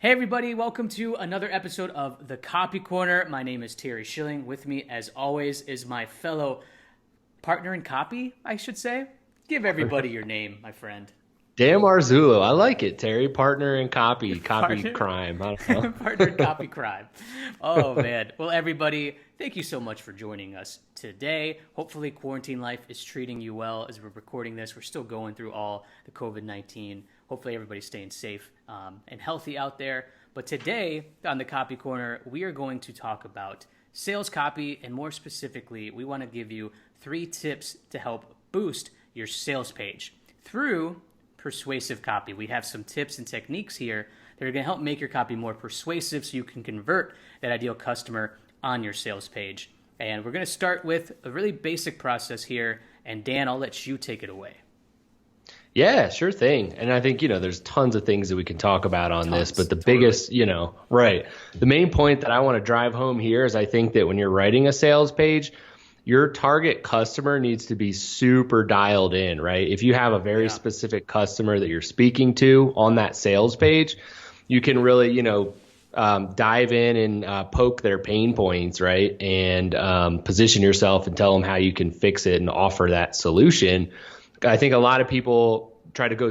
Hey everybody, welcome to another episode of The Copy Corner. My name is Terry Schilling. With me, as always, is my fellow partner in copy, I should say. Give everybody your name, my friend. Dan Marzullo. I like it, Terry. Partner in copy Partner, crime. I don't know. partner in copy crime. Oh man. Well, everybody, thank you so much for joining us today. Hopefully, quarantine life is treating you well as we're recording this. We're still going through all the COVID-19. Hopefully, everybody's staying safe and healthy out there. But today, on the Copy Corner, we are going to talk about sales copy, and more specifically, we want to give you 3 tips to help boost your sales page through persuasive copy. We have some tips and techniques here that are going to help make your copy more persuasive so you can convert that ideal customer on your sales page. And we're going to start with a really basic process here. And Dan, I'll let you take it away. Yeah, sure thing. And I think, there's tons of things that we can talk about on this, but the Totally. biggest, right. The main point that I want to drive home here is I think that when you're writing a sales page, your target customer needs to be super dialed in, right? If you have a very specific customer that you're speaking to on that sales page, you can really, dive in and poke their pain points, right? And position yourself and tell them how you can fix it and offer that solution. I think a lot of people try to go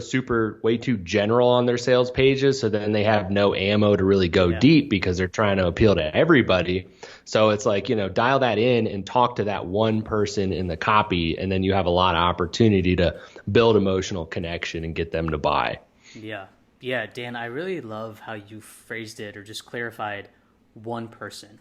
way too general on their sales pages, so then they have no ammo to really go deep because they're trying to appeal to everybody. So it's like, dial that in and talk to that one person in the copy, and then you have a lot of opportunity to build emotional connection and get them to buy. Yeah, Dan, I really love how you phrased it or just clarified one person.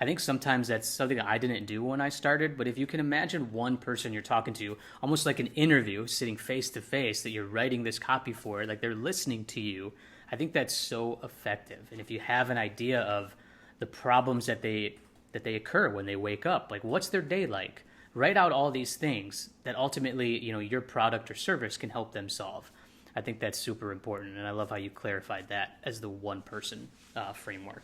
I think sometimes that's something I didn't do when I started, but if you can imagine one person you're talking to, almost like an interview, sitting face to face, that you're writing this copy for, like they're listening to you, I think that's so effective. And if you have an idea of the problems that they occur when they wake up, like what's their day like, write out all these things that ultimately, your product or service can help them solve. I think that's super important, and I love how you clarified that as the one person framework.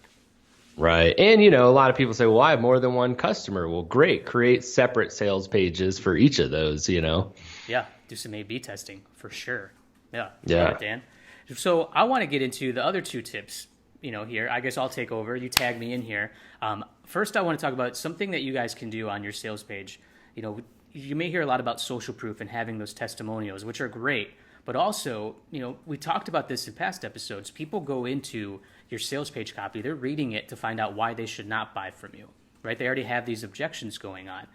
Right. And, a lot of people say, well, I have more than one customer. Well, great. Create separate sales pages for each of those. Yeah, do some A/B testing for sure. Yeah, Yeah. love it, Dan. So I want to get into the other 2 tips. Here, I guess I'll take over. You tag me in here. First, I want to talk about something that you guys can do on your sales page. You may hear a lot about social proof and having those testimonials, which are great. But also, we talked about this in past episodes. People go into your sales page copy, they're reading it to find out why they should not buy from you, right? They already have these objections going on.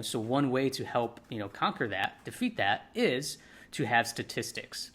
So one way to help, conquer that, defeat that, is to have statistics.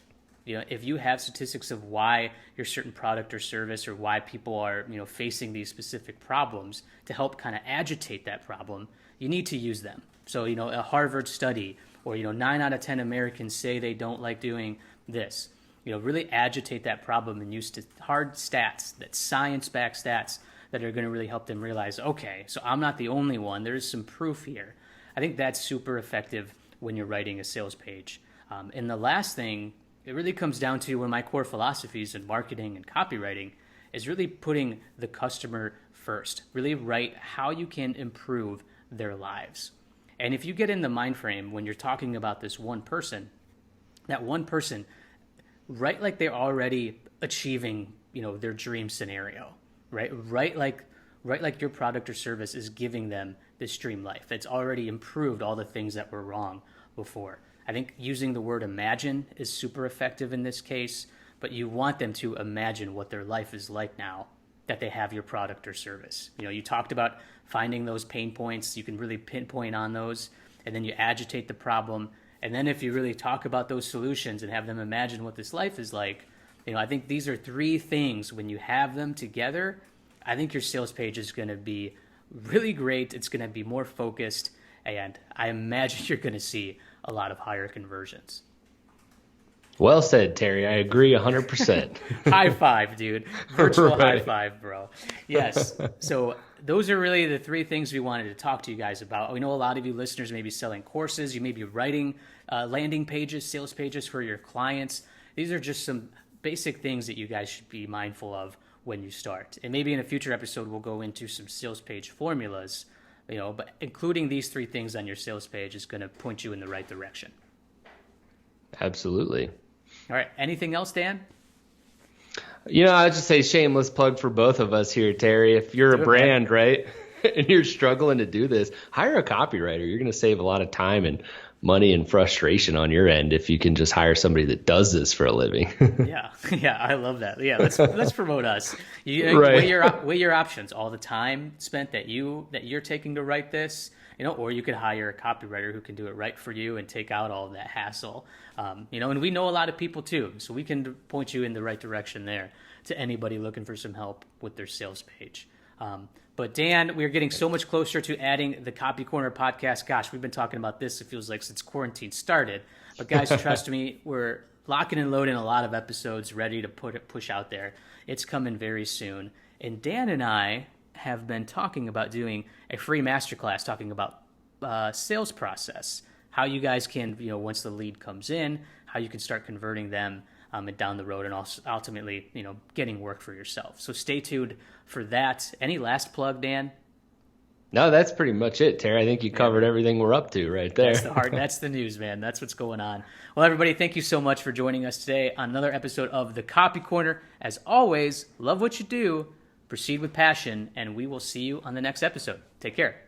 If you have statistics of why your certain product or service or why people are, facing these specific problems to help kind of agitate that problem, you need to use them. So, a Harvard study or, 9 out of 10 Americans say they don't like doing this. Really agitate that problem and use hard stats, that science-backed stats that are going to really help them realize, okay, so I'm not the only one. There's some proof here. I think that's super effective when you're writing a sales page. And the last thing, it really comes down to one of my core philosophies in marketing and copywriting is really putting the customer first. Really write how you can improve their lives. And if you get in the mind frame when you're talking about this one person, that one person, write like they're already achieving, their dream scenario, right? Write like your product or service is giving them this dream life. It's already improved all the things that were wrong before. I think using the word imagine is super effective in this case, but you want them to imagine what their life is like now that they have your product or service. You talked about finding those pain points. You can really pinpoint on those, and then you agitate the problem. And then if you really talk about those solutions and have them imagine what this life is like, I think these are 3 things. When you have them together, I think your sales page is going to be really great. It's going to be more focused, and I imagine you're going to see a lot of higher conversions. Well said, Terry. I agree 100%. High five, dude. Virtual Right. high five, bro. Yes. So those are really the 3 things we wanted to talk to you guys about. We know a lot of you listeners may be selling courses. You may be writing landing pages, sales pages for your clients. These are just some basic things that you guys should be mindful of when you start. And maybe in a future episode, we'll go into some sales page formulas, but including these 3 things on your sales page is going to point you in the right direction. Absolutely. All right. Anything else, Dan? I would just say shameless plug for both of us here, Terry. If you're Do a it, man. brand, right, and you're struggling to do this, hire a copywriter. You're going to save a lot of time and money and frustration on your end if you can just hire somebody that does this for a living. Yeah, yeah, I love that. Yeah, let's promote us. You Right. weigh your options. All the time spent that you're taking to write this, or you could hire a copywriter who can do it right for you and take out all of that hassle. And we know a lot of people too, so we can point you in the right direction there to anybody looking for some help with their sales page. But Dan, we're getting so much closer to adding the Copy Corner podcast. Gosh, we've been talking about this, it feels like, since quarantine started. But guys, trust me, we're locking and loading a lot of episodes ready to push out there. It's coming very soon. And Dan and I have been talking about doing a free masterclass talking about sales process, how you guys can, once the lead comes in, how you can start converting them and down the road, and also ultimately, getting work for yourself. So stay tuned for that. Any last plug, Dan? No, that's pretty much it, Terry. I think you covered everything we're up to right there. That's the news, man. That's what's going on. Well, everybody, thank you so much for joining us today on another episode of The Copy Corner. As always, love what you do, proceed with passion, and we will see you on the next episode. Take care.